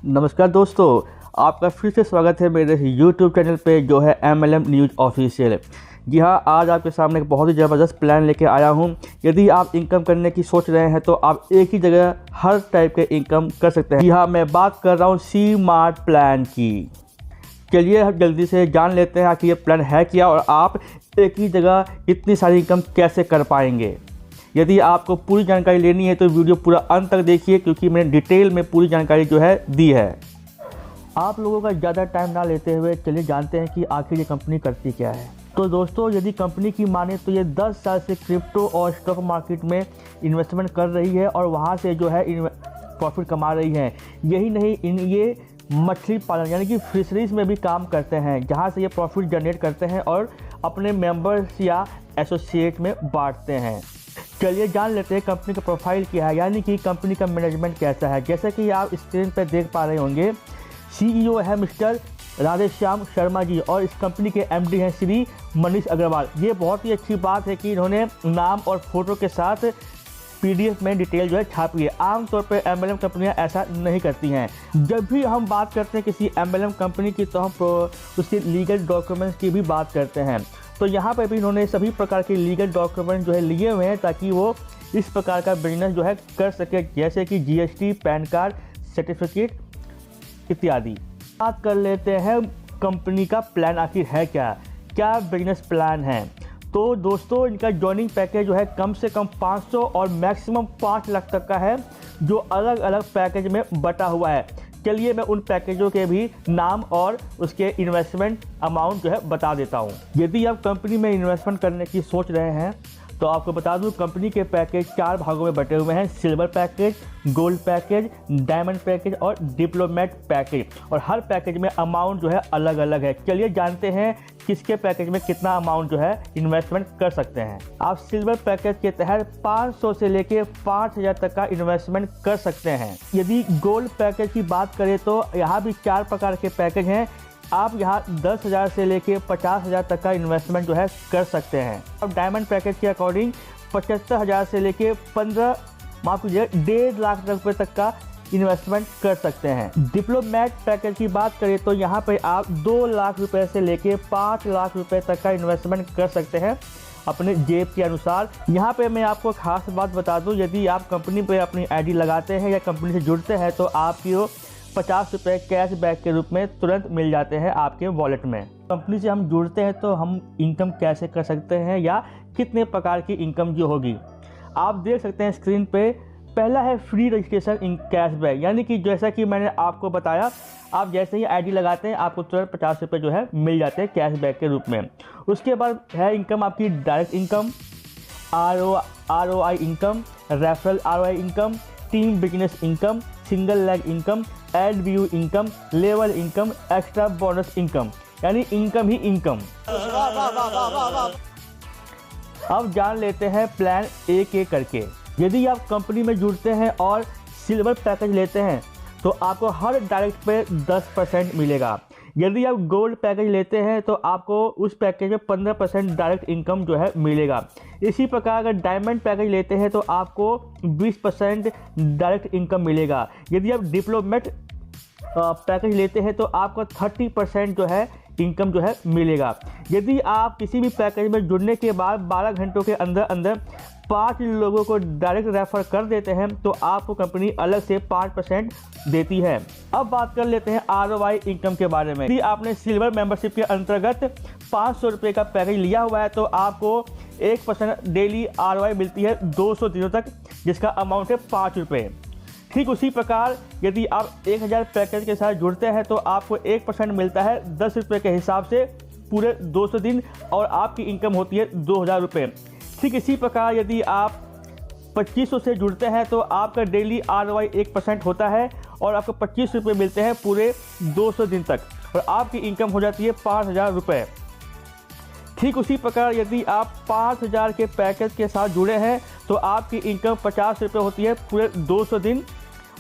नमस्कार दोस्तों, आपका फिर से स्वागत है मेरे YouTube चैनल पे जो है MLM न्यूज़ ऑफिशियल। जी हाँ, आज आपके सामने एक बहुत ही ज़बरदस्त प्लान लेके आया हूँ। यदि आप इनकम करने की सोच रहे हैं तो आप एक ही जगह हर टाइप के इनकम कर सकते हैं। जी हाँ, मैं बात कर रहा हूँ C-Mart प्लान की। चलिए हम जल्दी से जान लेते हैं कि ये प्लान है क्या और आप एक ही जगह इतनी सारी इनकम कैसे कर पाएंगे। यदि आपको पूरी जानकारी लेनी है तो वीडियो पूरा अंत तक देखिए, क्योंकि मैंने डिटेल में पूरी जानकारी जो है दी है। आप लोगों का ज़्यादा टाइम ना लेते हुए चलिए जानते हैं कि आखिर ये कंपनी करती क्या है। तो दोस्तों, यदि कंपनी की माने तो ये 10 साल से क्रिप्टो और स्टॉक मार्केट में इन्वेस्टमेंट कर रही है और वहाँ से जो है प्रॉफिट कमा रही है। यही नहीं, ये मछली पालन यानी कि फिशरीज में भी काम करते हैं, जहाँ से ये प्रॉफिट जनरेट करते हैं और अपने मेंबर्स या एसोसिएट में बांटते हैं। चलिए जान लेते हैं कंपनी का प्रोफाइल क्या है, यानी कि कंपनी का मैनेजमेंट कैसा है। जैसे कि आप स्क्रीन पर देख पा रहे होंगे, CEO है मिस्टर राधेश्याम शर्मा जी और इस कंपनी के MD हैं श्री मनीष अग्रवाल। ये बहुत ही अच्छी बात है कि इन्होंने नाम और फोटो के साथ PDF में डिटेल जो है छापी है। आमतौर पर MLM कंपनियां ऐसा नहीं करती हैं। जब भी हम बात करते हैं किसी MLM कंपनी की तो हम उसके लीगल डॉक्यूमेंट्स की भी बात करते हैं। तो यहाँ पर भी इन्होंने सभी प्रकार के लीगल डॉक्यूमेंट जो है लिए हुए हैं ताकि वो इस प्रकार का बिजनेस जो है कर सके, जैसे कि GST, पैन कार्ड, सर्टिफिकेट इत्यादि। बात कर लेते हैं कंपनी का प्लान आखिर है क्या बिजनेस प्लान है। तो दोस्तों, इनका जॉइनिंग पैकेज जो है कम से कम 500 और मैक्सिमम 5 लाख तक का है, जो अलग अलग पैकेज में बटा हुआ है। चलिए मैं उन पैकेजों के भी नाम और उसके इन्वेस्टमेंट अमाउंट जो है बता देता हूँ। यदि आप कंपनी में इन्वेस्टमेंट करने की सोच रहे हैं तो आपको बता दूं, कंपनी के पैकेज 4 भागों में बटे हुए हैं: silver package, gold package, diamond package और डिप्लोमेट पैकेज। और हर पैकेज में अमाउंट जो है अलग अलग है। चलिए जानते हैं किसके पैकेज में कितना अमाउंट जो है इन्वेस्टमेंट कर सकते हैं। आप सिल्वर पैकेज के तहत 500 से लेके 5000 तक का इन्वेस्टमेंट कर सकते हैं। यदि गोल्ड पैकेज की बात करें तो यहाँ भी 4 प्रकार के पैकेज हैं। आप यहाँ 10,000 से लेके 50,000 तक का इन्वेस्टमेंट जो है कर सकते हैं। अब डायमंड पैकेज के अकॉर्डिंग 75,000 से लेके 1.5 लाख रुपए तक का इन्वेस्टमेंट कर सकते हैं। डिप्लोमेट पैकेज की बात करें तो यहाँ पे आप 2 लाख रुपए से लेके 5 लाख रुपए तक का इन्वेस्टमेंट कर सकते हैं अपने जेब के अनुसार। यहाँ पे मैं आपको खास बात बता दूँ, यदि आप कंपनी पे अपनी ID लगाते हैं या कंपनी से जुड़ते हैं तो आपको 50 रुपये कैशबैक के रूप में तुरंत मिल जाते हैं आपके वॉलेट में। कंपनी से हम जुड़ते हैं तो हम इनकम कैसे कर सकते हैं या कितने प्रकार की इनकम जो होगी, आप देख सकते हैं स्क्रीन पे। पहला है फ्री रजिस्ट्रेशन इन कैशबैक, यानी कि जैसा कि मैंने आपको बताया, आप जैसे ही ID लगाते हैं आपको तुरंत 50 रुपये जो है मिल जाते हैं कैशबैक के रूप में। उसके बाद है इनकम आपकी direct income, ROI income, referral ROI income, team business income, single leg income, add view income, level income, extra bonus income, यानी इनकम ही इनकम। अब जान लेते हैं प्लान एक एक करके। यदि आप कंपनी में जुड़ते हैं और सिल्वर पैकेज लेते हैं तो आपको हर डायरेक्ट पे 10% मिलेगा। यदि आप गोल्ड पैकेज लेते हैं तो आपको उस पैकेज में 15% डायरेक्ट इनकम जो है मिलेगा। इसी प्रकार अगर डायमंड पैकेज लेते हैं तो आपको 20% डायरेक्ट इनकम मिलेगा। यदि आप डिप्लोमेट पैकेज लेते हैं तो आपको 30% जो है इनकम जो है मिलेगा। यदि आप किसी भी पैकेज में जुड़ने के बाद 12 घंटों के अंदर अंदर 5 लोगों को डायरेक्ट रेफर कर देते हैं तो आपको कंपनी अलग से 5% देती है। अब बात कर लेते हैं ROI इनकम के बारे में। यदि आपने सिल्वर मेंबरशिप के अंतर्गत 500 रुपये का पैकेज लिया हुआ है तो आपको 1% डेली ROI मिलती है 200 दिनों तक, जिसका अमाउंट है 5 रुपये। ठीक उसी प्रकार यदि आप 1000 पैकेज के साथ जुड़ते हैं तो आपको 1% मिलता है 10 रुपये के हिसाब से पूरे 200 दिन और आपकी इनकम होती है 2000 रुपये। ठीक इसी प्रकार यदि आप 2500 से जुड़ते हैं तो आपका डेली ROI 1% होता है और आपको 25 रुपये मिलते हैं पूरे 200 दिन तक और आपकी इनकम हो जाती है 5000 रुपये। ठीक उसी प्रकार यदि आप 5000 के पैकेज के साथ जुड़े हैं तो आपकी इनकम 50 रुपये होती है पूरे 200 दिन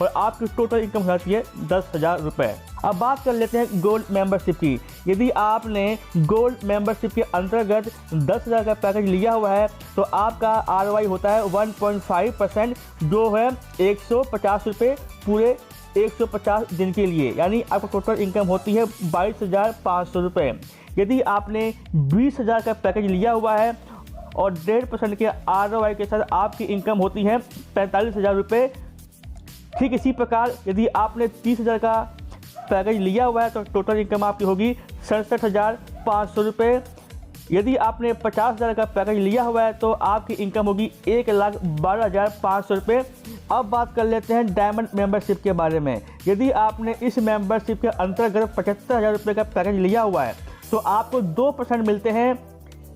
और आपकी टोटल इनकम हो जाती है 10,000 रुपये। अब बात कर लेते हैं गोल्ड मेंबरशिप की। यदि आपने गोल्ड मेंबरशिप के अंतर्गत 10,000 का पैकेज लिया हुआ है तो आपका ROI होता है 1.5%, जो है 150 रुपये पूरे 150 दिन के लिए, यानी आपका टोटल इनकम होती है 22,500 रुपये। यदि आपने 20,000 का पैकेज लिया हुआ है और 1.5% के ROI के साथ आपकी इनकम होती है 45,000 रुपये। ठीक इसी प्रकार यदि आपने 30,000 का पैकेज लिया हुआ है तो टोटल इनकम आपकी होगी 67,500 रुपये। यदि आपने 50,000 का पैकेज लिया हुआ है तो आपकी इनकम होगी 1,12,500 रुपये। अब बात कर लेते हैं डायमंड मेंबरशिप के बारे में। यदि आपने इस मेंबरशिप के अंतर्गत 75,000 रुपये का पैकेज लिया हुआ है तो आपको 2% मिलते हैं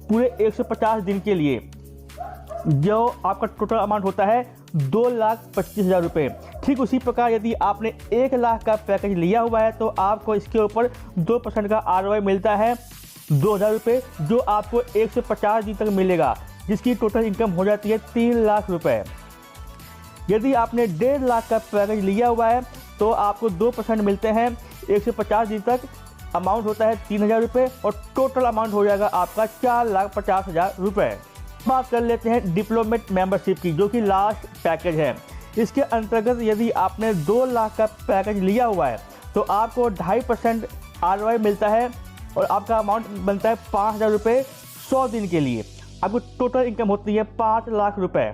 पूरे 150 दिन के लिए, जो आपका टोटल अमाउंट होता है 2,25,000 रुपये। ठीक उसी प्रकार यदि आपने 1 लाख का पैकेज लिया हुआ है तो आपको इसके ऊपर 2% का ROI मिलता है 2,000 रुपये, जो आपको 150 दिन तक मिलेगा, जिसकी टोटल इनकम हो जाती है 3 लाख रुपये। यदि आपने 1.5 लाख का पैकेज लिया हुआ है तो आपको 2% मिलते हैं 150 दिन तक, अमाउंट होता है 3,000 रुपये और टोटल अमाउंट हो जाएगा आपका 4,50,000 रुपये। बात कर लेते हैं डिप्लोमेट मेंबरशिप की, जो कि लास्ट पैकेज है। इसके अंतर्गत यदि आपने 2 लाख का पैकेज लिया हुआ है तो आपको 2.5% ROI मिलता है और आपका अमाउंट बनता है 5,000 रुपये 100 दिन के लिए। आपको टोटल इनकम होती है 5 लाख रुपये।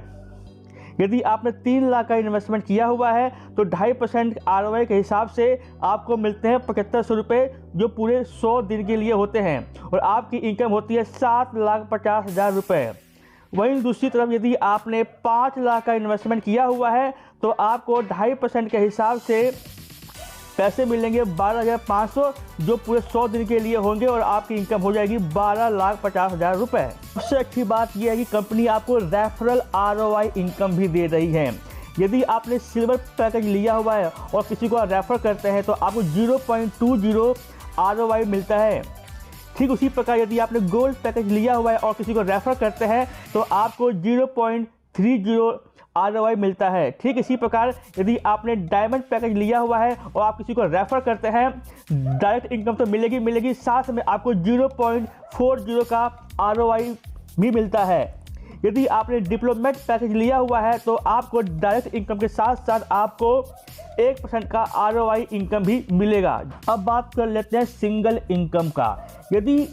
यदि आपने 3 लाख का इन्वेस्टमेंट किया हुआ है तो 2.5% ROI के हिसाब से आपको मिलते हैं 7,500 रुपये, जो पूरे 100 दिन के लिए होते हैं और आपकी इनकम होती है 7,50,000 रुपये। वहीं दूसरी तरफ यदि आपने 5 लाख का इन्वेस्टमेंट किया हुआ है तो आपको 2.5% के हिसाब से पैसे मिलेंगे 12,500, जो पूरे 100 दिन के लिए होंगे और आपकी इनकम हो जाएगी 12,50,000 रुपये। सबसे अच्छी बात यह है कि कंपनी आपको रेफरल ROI इनकम भी दे रही है। यदि आपने सिल्वर पैकेज लिया हुआ है और किसी को रेफर करते हैं तो आपको 0.20 ROI मिलता है। ठीक उसी प्रकार यदि आपने गोल्ड पैकेज लिया हुआ है और किसी को रेफर करते हैं तो आपको 0.30 ROI मिलता है। ठीक इसी प्रकार यदि आपने डायमंड पैकेज लिया हुआ है और आप किसी को रेफर करते हैं, डायरेक्ट इनकम तो मिलेगी, साथ में आपको 0.40 का ROI भी मिलता है। यदि आपने डिप्लोमेट पैकेज लिया हुआ है तो आपको डायरेक्ट इनकम के साथ साथ आपको 1% का ROI इनकम भी मिलेगा। अब बात कर लेते हैं सिंगल इनकम का। यदि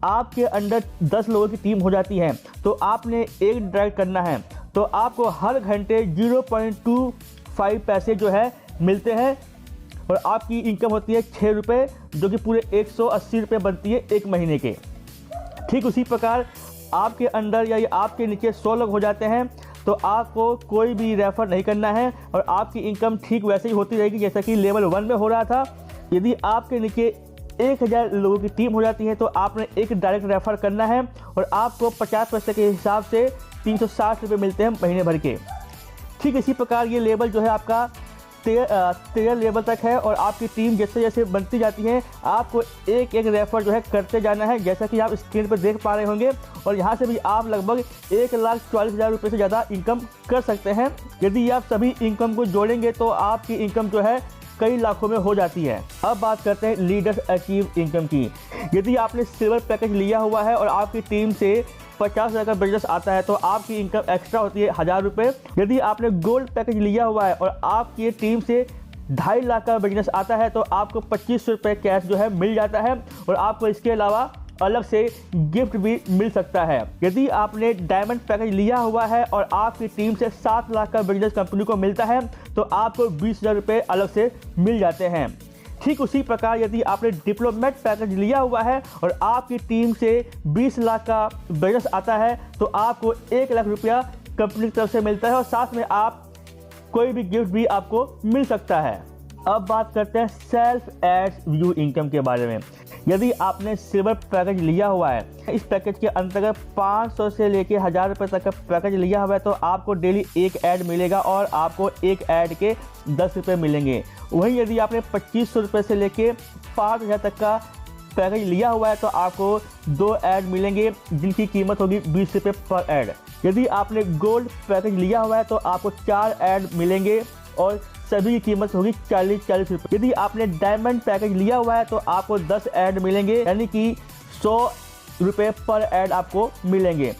आपके अंडर 10 लोगों की टीम हो जाती है तो आपने एक डायरेक्ट करना है तो आपको हर घंटे 0.25 पैसे जो है मिलते हैं और आपकी इनकम होती है 6 रुपये, जो कि पूरे 180 रुपये बनती है एक महीने के। ठीक उसी प्रकार आपके अंडर या आपके नीचे 100 लोग हो जाते हैं तो आपको कोई भी रेफर नहीं करना है और आपकी इनकम ठीक वैसे ही होती रहेगी जैसा कि लेवल 1 में हो रहा था। यदि आपके नीचे 1,000 लोगों की टीम हो जाती है तो आपने एक डायरेक्ट रेफर करना है और आपको 50 पैसे के हिसाब से 360 रुपये मिलते हैं महीने भर के। ठीक इसी प्रकार ये लेवल जो है आपका 13 लेवल तक है और आपकी टीम जैसे जैसे बनती जाती है आपको एक एक रेफर जो है करते जाना है, जैसा कि आप स्क्रीन पर देख पा रहे होंगे। और यहाँ से भी आप लगभग 1,40,000 रुपये से ज़्यादा इनकम कर सकते हैं। यदि आप सभी इनकम को जोड़ेंगे तो आपकी इनकम जो है कई लाखों में हो जाती है। अब बात करते हैं लीडर्स अचीव इनकम की। यदि आपने सिल्वर पैकेज लिया हुआ है और आपकी टीम से 50,000 का बिजनेस आता है तो आपकी इनकम एक्स्ट्रा होती है 1,000 रुपये। यदि आपने गोल्ड पैकेज लिया हुआ है और आपकी टीम से 2.5 लाख का बिजनेस आता है तो आपको 25 रुपये कैश जो है मिल जाता है और आपको इसके अलावा अलग से गिफ्ट भी मिल सकता है। यदि आपने डायमंड पैकेज लिया हुआ है और आपकी टीम से 7 लाख का बिजनेस कंपनी को मिलता है तो आपको 20,000 रुपये अलग से मिल जाते हैं। ठीक उसी प्रकार यदि आपने डिप्लोमेट पैकेज लिया हुआ है और आपकी टीम से 20 लाख का बिजनेस आता है तो आपको 1 लाख रुपया कंपनी की तरफ से मिलता है और साथ में आप कोई भी गिफ्ट भी आपको मिल सकता है। अब बात करते हैं सेल्फ एड्स व्यू इनकम के बारे में। यदि आपने सिल्वर पैकेज लिया हुआ है, इस पैकेज के अंतर्गत 500 से लेके 1,000 रुपये तक का पैकेज लिया हुआ है तो आपको डेली एक ऐड मिलेगा और आपको एक ऐड के 10 रुपये मिलेंगे। वहीं यदि आपने 2,500 रुपये से लेके 5,000 तक का पैकेज लिया हुआ है तो आपको 2 ऐड मिलेंगे जिनकी कीमत होगी 20 रुपये पर ऐड। यदि आपने गोल्ड पैकेज लिया हुआ है तो आपको 4 ऐड मिलेंगे और सभी की कीमत होगी 40 रुपये। यदि आपने डायमंड पैकेज लिया हुआ है तो आपको 10 ऐड मिलेंगे, यानी कि 100 रुपये पर ऐड आपको मिलेंगे।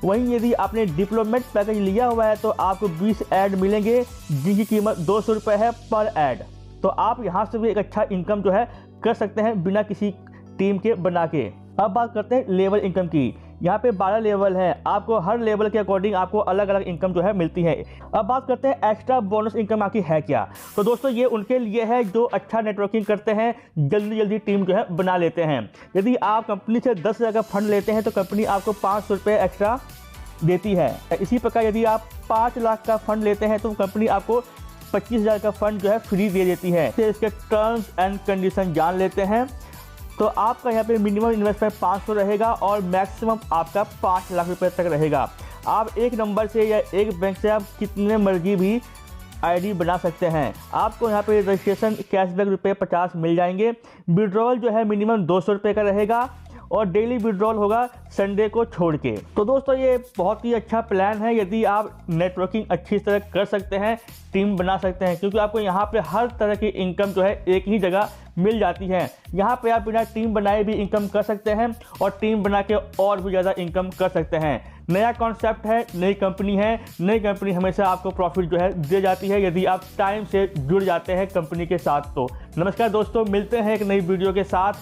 वहीं यदि आपने डिप्लोमेट पैकेज लिया हुआ है तो आपको 20 ऐड मिलेंगे जिनकी कीमत 200 रुपये है पर ऐड। तो आप यहाँ से भी एक अच्छा इनकम जो है कर सकते हैं बिना किसी टीम के बना के। अब बात करते हैं लेवल इनकम की। यहाँ पे 12 लेवल हैं, आपको हर लेवल के अकॉर्डिंग आपको अलग अलग इनकम जो है मिलती है। अब बात करते हैं एक्स्ट्रा बोनस इनकम आखिर है क्या। तो दोस्तों ये उनके लिए है जो अच्छा नेटवर्किंग करते हैं, जल्दी टीम जो है बना लेते हैं। यदि आप कंपनी से 10,000 का फंड लेते हैं तो कंपनी आपको 500 रुपये एक्स्ट्रा देती है। इसी प्रकार यदि आप 5 लाख का फंड लेते हैं तो कंपनी आपको 25,000 का फंड जो है फ्री दे देती है। तो इसके टर्म्स एंड कंडीशन जान लेते हैं। तो आपका यहाँ पे मिनिमम इन्वेस्टमेंट 500 रहेगा और मैक्सिमम आपका 5 लाख रुपए तक रहेगा। आप एक नंबर से या एक बैंक से आप कितने मर्जी भी आईडी बना सकते हैं। आपको यहाँ पे रजिस्ट्रेशन कैशबैक रुपये 50 मिल जाएंगे। विड्रॉल जो है मिनिमम 200 रुपये का रहेगा और डेली विड्रॉल होगा संडे को छोड़ के। तो दोस्तों ये बहुत ही अच्छा प्लान है यदि आप नेटवर्किंग अच्छी तरह कर सकते हैं, टीम बना सकते हैं, क्योंकि आपको यहाँ पे हर तरह की इनकम जो है एक ही जगह मिल जाती है। यहाँ पे आप बिना टीम बनाए भी इनकम कर सकते हैं और टीम बना के और भी ज़्यादा इनकम कर सकते हैं। नया कॉन्सेप्ट है, नई कंपनी है, नई कंपनी हमेशा आपको प्रॉफिट जो है दे जाती है यदि आप टाइम से जुड़ जाते हैं कंपनी के साथ। तो नमस्कार दोस्तों, मिलते हैं एक नई वीडियो के साथ।